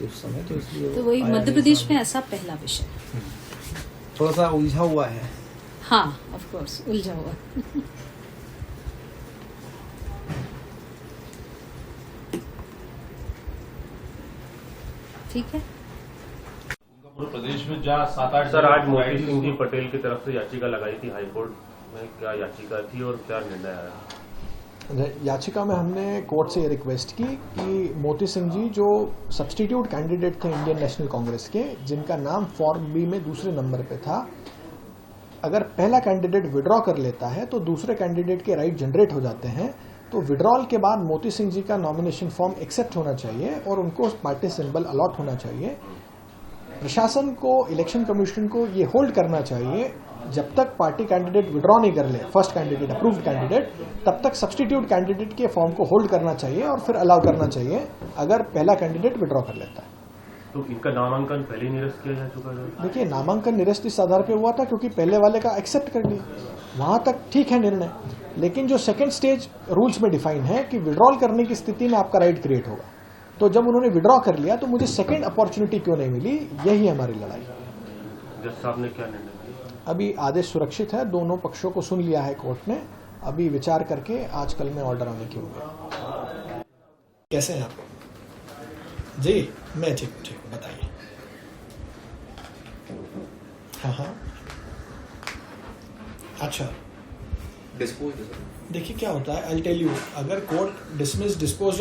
उस समय, तो इसलिए तो वही मध्य प्रदेश में ऐसा पहला विषय थोड़ा सा उलझा हुआ है। हाँ, ऑफ कोर्स उलझा हुआ। ठीक है। पूरे प्रदेश में जहाँ 7-8 सर, आज मोती सिंह जी पटेल की तरफ से याचिका लगाई थी हाईकोर्ट में, क्या याचिका थी और क्या निर्णय आया? याचिका में हमने कोर्ट से ये रिक्वेस्ट की कि मोती सिंह जी जो सब्स्टिट्यूट कैंडिडेट थे इंडियन नेशनल कांग्रेस के, जिनका नाम फॉर्म बी में दूसरे नंबर पे था, अगर पहला कैंडिडेट विड्रॉ कर लेता है तो दूसरे कैंडिडेट के राइट जनरेट हो जाते हैं, तो विड्रॉल के बाद मोती सिंह जी का नॉमिनेशन फॉर्म एक्सेप्ट होना चाहिए और उनको पार्टी सिंबल अलॉट होना चाहिए। प्रशासन को, इलेक्शन कमीशन को ये होल्ड करना चाहिए जब तक पार्टी कैंडिडेट विड्रॉ नहीं कर ले, फर्स्ट कैंडिडेट, अप्रूव्ड कैंडिडेट, तब तक सब्स्टिट्यूट कैंडिडेट के फॉर्म को होल्ड करना चाहिए और फिर अलाउ करना चाहिए अगर पहला कैंडिडेट विड्रॉ कर लेता है। तो इनका नामांकन पहले ही निरस्त किया जा चुका है? देखिए, नामांकन निरस्त इस आधार पे हुआ था क्योंकि पहले वाले का एक्सेप्ट कर लिया, वहां तक ठीक है निर्णय, लेकिन जो सेकेंड स्टेज रूल्स में डिफाइन है कि विड्रॉल करने की स्थिति में आपका राइट क्रिएट होगा, तो जब उन्होंने विड्रॉ कर लिया तो मुझे सेकेंड अपॉर्चुनिटी क्यों नहीं मिली, यही हमारी लड़ाई। जज साहब ने क्या निर्णय लिया? अभी आदेश सुरक्षित है, दोनों पक्षों को सुन लिया है कोर्ट ने, अभी विचार करके आज कल में ऑर्डर आने की उम्मीद। कैसे हैं आप? जी मैं ठीक, बताइए। हाँ, अच्छा, देखिए क्या होता है, आई टेल यू, अगर कोर्ट डिसमिस, डिस्पोज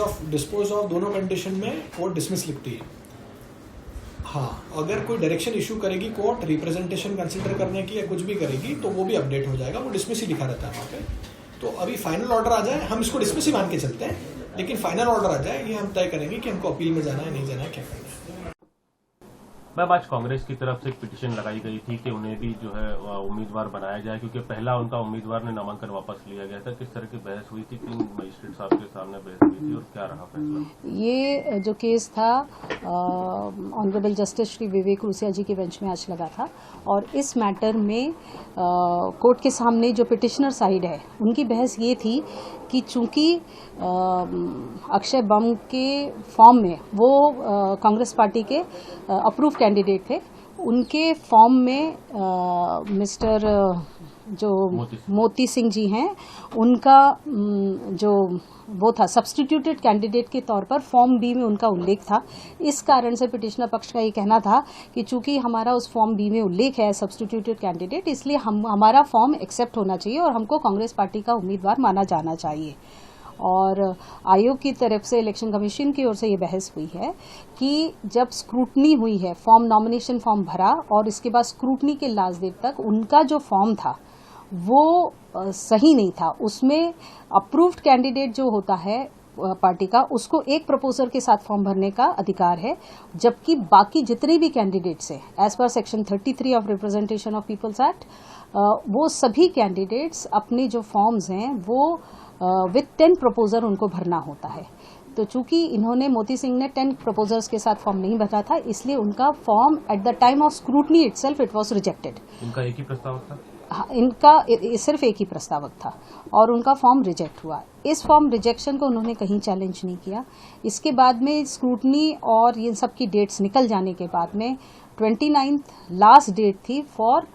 ऑफ दोनों कंडीशन में कोर्ट डिसमिस लिखती है। हाँ, अगर कोई डायरेक्शन इशू करेगी कोर्ट, रिप्रेजेंटेशन कंसिडर करने की या कुछ भी करेगी, तो वो भी अपडेट हो जाएगा, वो डिसमिस ही लिखा रहता है वहाँ पे। तो अभी फाइनल ऑर्डर आ जाए, हम इसको डिसमिस ही मान के चलते हैं, लेकिन फाइनल ऑर्डर आ जाए ये हम तय करेंगे कि हमको अपील में जाना है, नहीं जाना है, क्या करना है। मैम, आज कांग्रेस की तरफ से एक पिटीशन लगाई गई थी कि उन्हें भी जो है उम्मीदवार बनाया जाए, क्योंकि पहला उनका उम्मीदवार ने नामांकन वापस लिया गया था। किस तरह की बहस हुई थी, 3 मजिस्ट्रेट साहब के सामने बहस हुई थी और क्या रहा फैसला? ये जो केस था honourable justice Shri Vivek Russia जी के बेंच में आज लगा था, और इस मैटर में कोर्ट के सामने जो पिटिशनर साइड है उनकी बहस ये थी कि चूंकि अक्षय बम के फॉर्म में वो कांग्रेस पार्टी के अप्रूव कैंडिडेट थे, उनके फॉर्म में मिस्टर जो मोती सिंह जी हैं, उनका जो वो था सब्स्टिट्यूटेड कैंडिडेट के तौर पर फॉर्म बी में उनका उल्लेख था। इस कारण से पिटिशनर पक्ष का ये कहना था कि चूंकि हमारा उस फॉर्म बी में उल्लेख है सब्स्टिट्यूटेड कैंडिडेट, इसलिए हमारा फॉर्म एक्सेप्ट होना चाहिए और हमको कांग्रेस पार्टी का उम्मीदवार माना जाना चाहिए। और आयोग की तरफ से, इलेक्शन कमीशन की ओर से ये बहस हुई है कि जब स्क्रूटनी हुई है, फॉर्म, नॉमिनेशन फॉर्म भरा और इसके बाद स्क्रूटनी के लास्ट डेट तक उनका जो फॉर्म था वो सही नहीं था। उसमें अप्रूव्ड कैंडिडेट जो होता है पार्टी का, उसको एक प्रपोजर के साथ फॉर्म भरने का अधिकार है, जबकि बाकी जितने भी कैंडिडेट्स हैं as per section 33 of representation of peoples act, वो सभी कैंडिडेट्स अपने जो फॉर्म्स हैं वो विथ 10 प्रपोजर उनको भरना होता है। तो चूंकि इन्होंने, मोती सिंह ने 10 प्रपोजर्स के साथ फॉर्म नहीं भरा था, इसलिए उनका form at the time of scrutiny itself it was rejected. उनका एक ही प्रस्तावक था? हाँ, इनका सिर्फ एक ही प्रस्तावक था और उनका फॉर्म रिजेक्ट हुआ। इस फॉर्म रिजेक्शन को उन्होंने कहीं चैलेंज नहीं किया। इसके बाद में स्क्रूटनी और ये सब की डेट्स निकल जाने के बाद में 29th लास्ट डेट थी for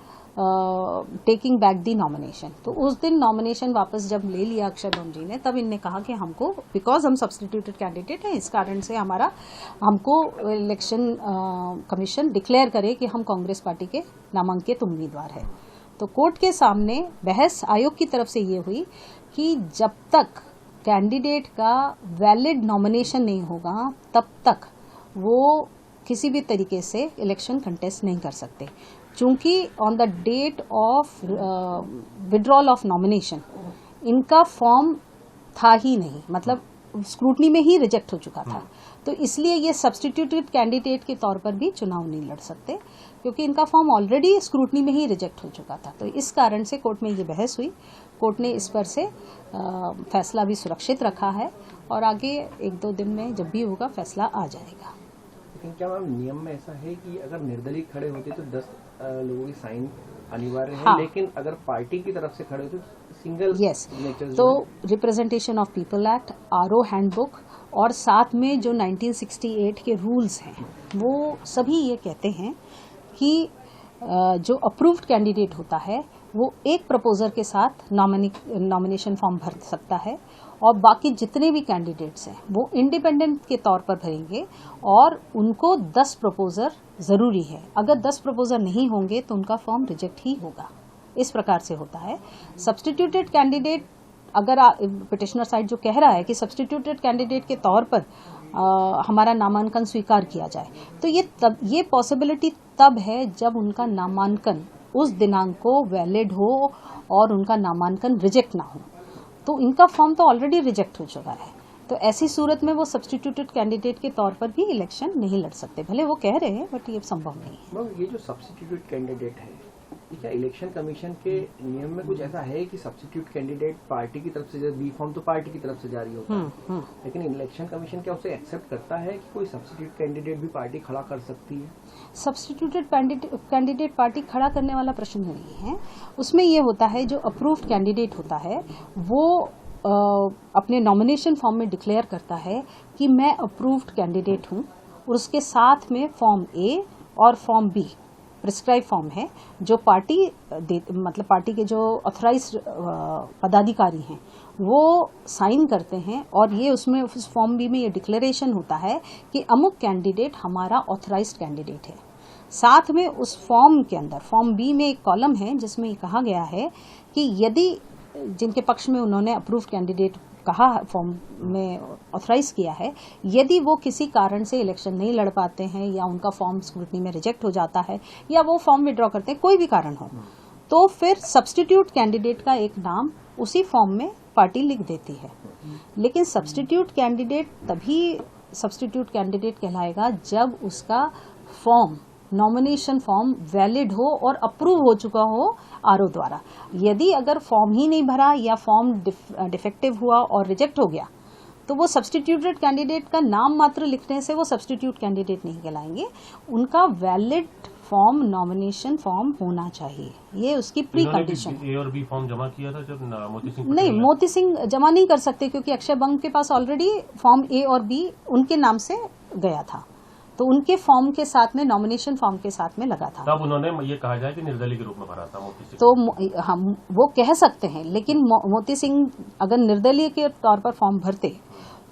taking back the nomination. तो उस दिन नॉमिनेशन वापस जब ले लिया अक्षय बम जी ने, तब इनने कहा कि हमको, बिकॉज हम सब्स्टिट्यूटेड कैंडिडेट हैं, इस कारण से हमको इलेक्शन कमीशन डिक्लेयर करे कि हम कांग्रेस पार्टी के नामांकित उम्मीदवार है। तो कोर्ट के सामने बहस आयोग की तरफ से ये हुई कि जब तक कैंडिडेट का वैलिड नॉमिनेशन नहीं होगा तब तक वो किसी भी तरीके से इलेक्शन कंटेस्ट नहीं कर सकते, चूंकि on the date of withdrawal of nomination इनका फॉर्म था ही नहीं, मतलब स्क्रूटनी में ही रिजेक्ट हो चुका था। तो इसलिए ये सब्स्टिट्यूटेड कैंडिडेट के तौर पर भी चुनाव नहीं लड़ सकते, क्योंकि इनका फॉर्म ऑलरेडी स्क्रूटनी में ही रिजेक्ट हो चुका था। तो इस कारण से कोर्ट में ये बहस हुई। कोर्ट ने इस पर से फैसला भी सुरक्षित रखा है और आगे 1-2 दिन में जब भी होगा फैसला आ जाएगा। लेकिन क्या मैम नियम में ऐसा है कि अगर निर्दलीय खड़े होते तो 10 लोगों की साइन अनिवार्य है, लेकिन अगर पार्टी की तरफ से खड़े होते तो सिंगल? यस, तो representation of people act, RO handbook और साथ में जो 1968 के रूल्स हैं वो सभी ये कहते हैं कि जो अप्रूव्ड कैंडिडेट होता है वो एक प्रपोजर के साथ नॉमिनेशन फॉर्म भर सकता है और बाकी जितने भी कैंडिडेट्स हैं वो इंडिपेंडेंट के तौर पर भरेंगे और उनको 10 प्रपोजर जरूरी है। अगर 10 प्रपोजर नहीं होंगे तो उनका फॉर्म रिजेक्ट ही होगा। इस प्रकार से होता है। सब्स्टिट्यूटेड कैंडिडेट, अगर पिटिशनर साइड जो कह रहा है कि सब्स्टिट्यूटेड कैंडिडेट के तौर पर हमारा नामांकन स्वीकार किया जाए, तो ये पॉसिबिलिटी तब है जब उनका नामांकन उस दिनांक को वैलिड हो और उनका नामांकन रिजेक्ट ना हो। तो इनका फॉर्म तो ऑलरेडी रिजेक्ट हो चुका है, तो ऐसी सूरत में वो सब्स्टिट्यूटेड कैंडिडेट के तौर पर भी इलेक्शन नहीं लड़ सकते। भले वो कह रहे हैं बट ये संभव नहीं है। मैम, ये जो सब्स्टिट्यूटेड कैंडिडेट है, क्या इलेक्शन कमीशन के नियम में कुछ ऐसा है कि सब्स्टिट्यूट कैंडिडेट पार्टी की तरफ से, बी फॉर्म तो पार्टी की तरफ से जारी होता है, लेकिन इलेक्शन कमीशन क्या उसे एक्सेप्ट करता है कि कोई सब्स्टिट्यूट कैंडिडेट भी पार्टी खड़ा कर सकती है? सब्स्टिट्यूटेड कैंडिडेट पार्टी खड़ा करने वाला प्रश्न नहीं है। उसमें ये होता है जो अप्रूव्ड कैंडिडेट होता है वो अपने नॉमिनेशन फॉर्म में डिक्लेयर करता है कि मैं अप्रूव्ड कैंडिडेट हूँ, और उसके साथ में फॉर्म ए और फॉर्म बी प्रिस्क्राइब फॉर्म है जो मतलब पार्टी के जो ऑथराइज्ड पदाधिकारी हैं वो साइन करते हैं, और ये उसमें उस फॉर्म बी में ये डिक्लेरेशन होता है कि अमुक कैंडिडेट हमारा ऑथराइज्ड कैंडिडेट है। साथ में उस फॉर्म के अंदर फॉर्म बी में एक कॉलम है जिसमें कहा गया है कि यदि जिनके पक्ष में उन्होंने अप्रूव्ड कैंडिडेट कहा फॉर्म में ऑथराइज किया है, यदि वो किसी कारण से इलेक्शन नहीं लड़ पाते हैं या उनका फॉर्म स्क्रूटनी में रिजेक्ट हो जाता है या वो फॉर्म विड्रॉ करते हैं, कोई भी कारण हो, तो फिर सब्स्टिट्यूट कैंडिडेट का एक नाम उसी फॉर्म में पार्टी लिख देती है। लेकिन सब्स्टिट्यूट कैंडिडेट तभी सब्स्टिट्यूट कैंडिडेट कहलाएगा जब उसका फॉर्म, नॉमिनेशन फॉर्म वैलिड हो और अप्रूव हो चुका हो आरओ द्वारा। यदि अगर फॉर्म ही नहीं भरा या फॉर्म डिफेक्टिव हुआ और रिजेक्ट हो गया तो वो सब्स्टिट्यूटेड कैंडिडेट का नाम मात्र लिखने से वो सब्स्टिट्यूट कैंडिडेट नहीं कहलाएंगे। उनका वैलिड फॉर्म, नॉमिनेशन फॉर्म होना चाहिए, ये उसकी प्री कंडीशन। ए और बी फॉर्म जमा किया था जब मोती सिंह? नहीं, मोती सिंह जमा नहीं कर सकते क्योंकि अक्षय बंग के पास ऑलरेडी फॉर्म ए और बी उनके नाम से गया था, तो उनके फॉर्म के साथ में, नॉमिनेशन फॉर्म के साथ में लगा था। तब उन्होंने ये कहा जाए कि निर्दलीय के रूप में भरा था मोती सिंह। तो हम वो कह सकते हैं, लेकिन मोती सिंह अगर निर्दलीय के तौर पर फॉर्म भरते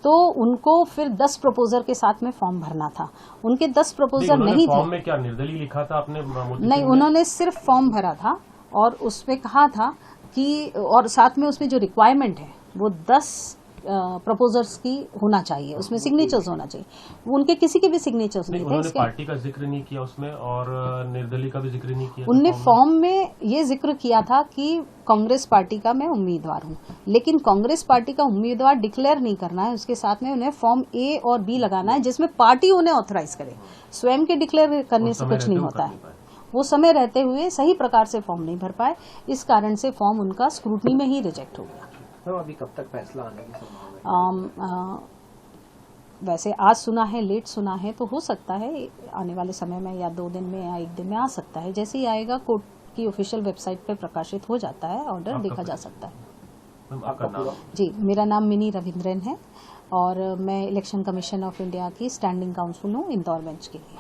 तो उनको फिर 10 प्रपोजर के साथ में फॉर्म भरना था। उनके 10 प्रपोजर नहीं थे। फॉर्म में क्या निर्दलीय लिखा था आपने? नहीं, उन्होंने सिर्फ फॉर्म भरा था और उसमें कहा था कि, और साथ में उसमें जो रिक्वायरमेंट है वो 10 प्रपोजर्स की होना चाहिए, उसमें सिग्नेचर्स होना चाहिए। उनके किसी के भी सिग्नेचर्स नहीं थे। उन्होंने पार्टी का जिक्र नहीं किया उसमें और निर्दलीय का भी जिक्र नहीं किया। उनने फॉर्म में ये जिक्र किया था कि कांग्रेस पार्टी का मैं उम्मीदवार हूं, लेकिन कांग्रेस पार्टी का उम्मीदवार डिक्लेयर नहीं करना है, उसके साथ में उन्हें फॉर्म ए और बी लगाना है जिसमें पार्टी उन्हें ऑथराइज करे। स्वयं के डिक्लेयर करने से कुछ नहीं होता है। वो समय रहते हुए सही प्रकार से फॉर्म नहीं भर पाए, इस कारण से फॉर्म उनका स्क्रूटनी में ही रिजेक्ट हो गया। तो अभी कब तक फैसला आने की संभावना है? वैसे आज सुना है, लेट सुना है, तो हो सकता है आने वाले समय में या 2 दिन में या 1 दिन में आ सकता है। जैसे ही आएगा कोर्ट की ऑफिशियल वेबसाइट पे प्रकाशित हो जाता है, ऑर्डर देखा जा सकता है। आपका नाम? जी, मेरा नाम मिनी रविंद्रन है और मैं इलेक्शन कमीशन ऑफ इंडिया की स्टैंडिंग काउंसिल हूँ इंदौर बेंच के लिए।